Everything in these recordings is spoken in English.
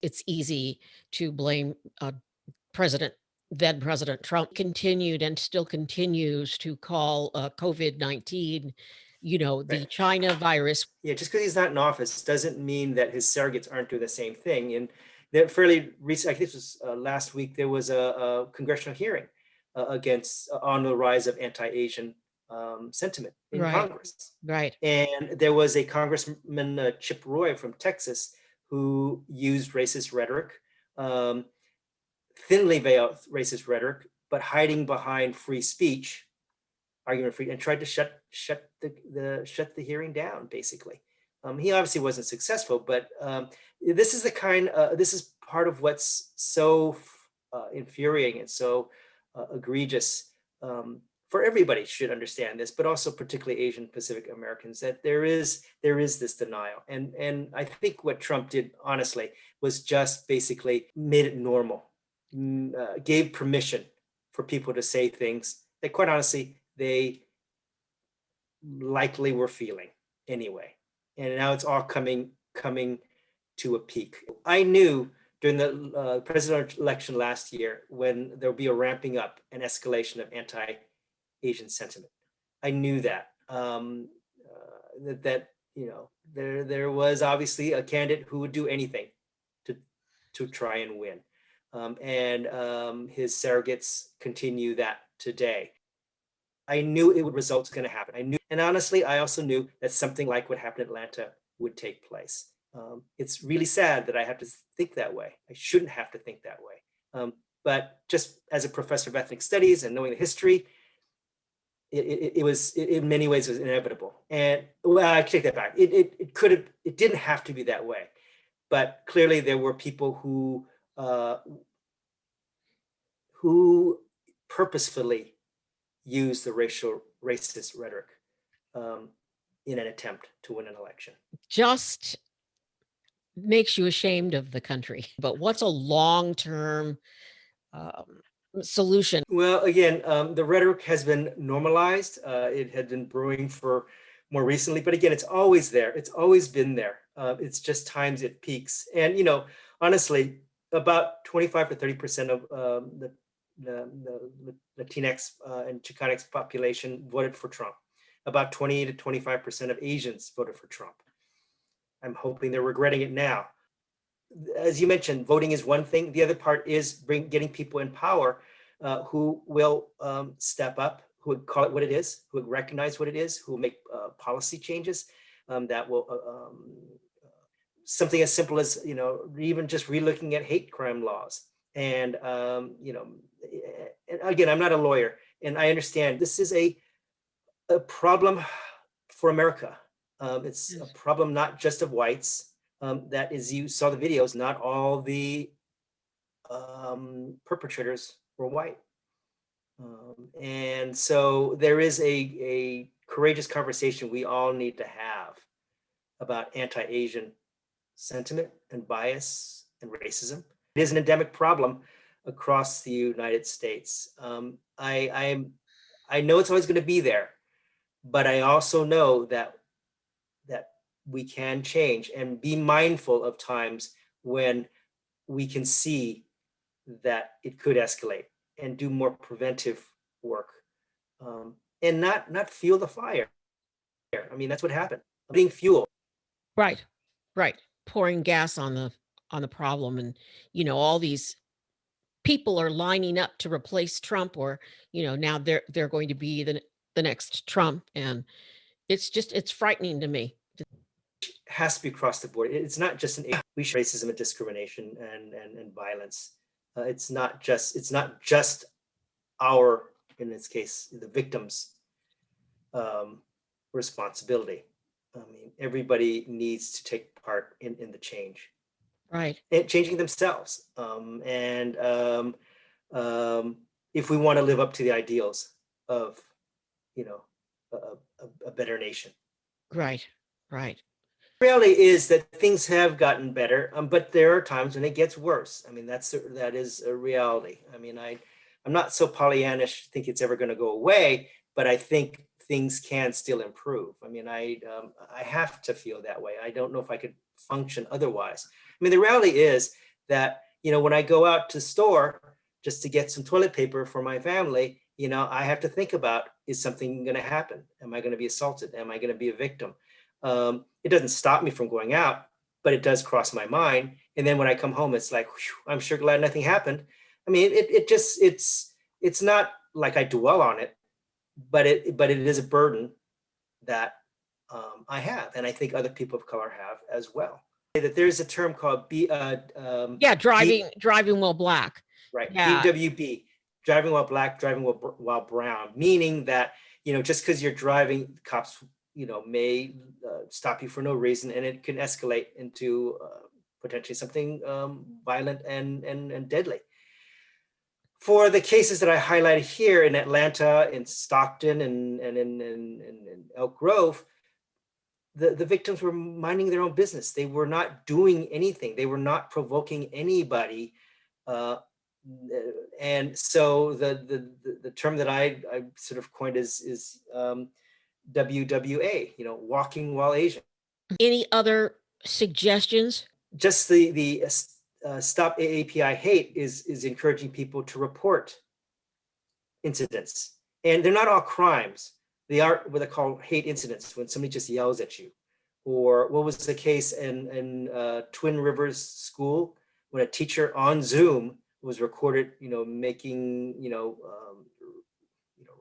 it's easy to blame then President Trump continued and still continues to call COVID-19, the Right. China virus. Yeah, just because he's not in office doesn't mean that his surrogates aren't doing the same thing. And they're fairly recent, I think this was last week, there was a congressional hearing against on the rise of anti-Asian sentiment in Right, Congress. right, And there was a Congressman, Chip Roy from Texas, who used racist rhetoric, um, thinly veiled racist rhetoric, but hiding behind free speech, argument free, and tried to shut the hearing down. Basically, he obviously wasn't successful, but this is part of what's so infuriating and so egregious. For everybody should understand this, but also particularly Asian Pacific Americans, that there is this denial, and I think what Trump did, honestly, was just basically made it normal, gave permission for people to say things that, quite honestly, they likely were feeling anyway. And now it's all coming to a peak. I knew during the presidential election last year, when there'll be a ramping up and escalation of anti-Asian sentiment. I knew that there was obviously a candidate who would do anything to try and win, and his surrogates continue that today. I knew it would result going to happen. I knew, and honestly, I also knew that something like what happened in Atlanta would take place. It's really sad that I have to think that way. I shouldn't have to think that way. But just as a professor of ethnic studies and knowing the history, it was, in many ways, was inevitable. And well, I take that back. It didn't have to be that way, but clearly there were people who purposefully use the racist rhetoric in an attempt to win an election. Just makes you ashamed of the country. But what's a long-term solution? Well, again, the rhetoric has been normalized. It had been brewing for more recently, but again, it's always there. It's always been there. It's just times it peaks. And, honestly, about 25 to 30% of the Latinx and Chicanx population voted for Trump. About 20 to 25% of Asians voted for Trump. I'm hoping they're regretting it now. As you mentioned, voting is one thing. The other part is getting people in power who will step up, who would call it what it is, who would recognize what it is, who will make policy changes that will something as simple as, even just relooking at hate crime laws. And, and again, I'm not a lawyer, and I understand this is a problem for America. It's a problem not just of whites. That is, you saw the videos, not all the perpetrators were white. And so there is a courageous conversation we all need to have about anti-Asian sentiment and bias and racism. It is an endemic problem across the United States. I know it's always going to be there, but I also know that we can change and be mindful of times when we can see that it could escalate, and do more preventive work, and not fuel the fire. I mean, that's what happened. Being fuel. Right, right. Pouring gas on the problem, and all these people are lining up to replace Trump, or now they're going to be the next Trump, and it's frightening to me. Has to be across the board. It's not just racism and discrimination and violence. It's not just our, in this case, the victims' responsibility. I mean, everybody needs to take part in the change. Right. And changing themselves. If we want to live up to the ideals of, a better nation. Right, right. The reality is that things have gotten better, but there are times when it gets worse. I mean, that is a reality. I mean, I'm not so Pollyannish, think it's ever going to go away, but I think things can still improve. I mean, I have to feel that way. I don't know if I could function otherwise. I mean, the reality is that, when I go out to the store just to get some toilet paper for my family, I have to think about, is something going to happen? Am I going to be assaulted? Am I going to be a victim? It doesn't stop me from going out, but it does cross my mind. And then when I come home, it's like, whew, I'm sure glad nothing happened. I mean, it's not like I dwell on it, but it is a burden that I have, and I think other people of color have as well. That there's a term called Yeah, driving while black. right, Yeah. BWB, driving while black, driving while brown, meaning that, just because you're driving, cops, may stop you for no reason, and it can escalate into potentially something violent and deadly. For the cases that I highlighted here in Atlanta, in Stockton, and in Elk Grove, the victims were minding their own business. They were not doing anything. They were not provoking anybody. And so the term that I sort of coined is WWA, walking while Asian. Any other suggestions? Just the Stop AAPI Hate is encouraging people to report incidents, and they're not all crimes. They are what they call hate incidents, when somebody just yells at you. Or what was the case in Twin Rivers School, when a teacher on Zoom was recorded, making,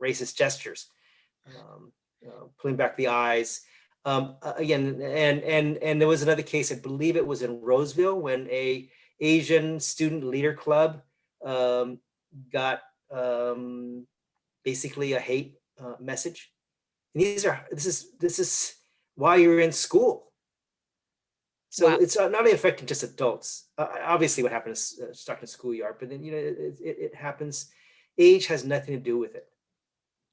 racist gestures, pulling back the eyes. Again, and there was another case, I believe it was in Roseville, when a Asian student leader club got basically a hate message. And this is while you're in school. So Wow. it's not only affecting just adults. Obviously what happens stuck in schoolyard, but then, it happens. Age has nothing to do with it.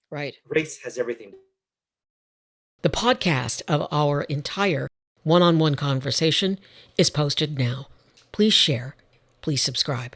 Right. Race has everything. The podcast of our entire one-on-one conversation is posted now. Please share. Please subscribe.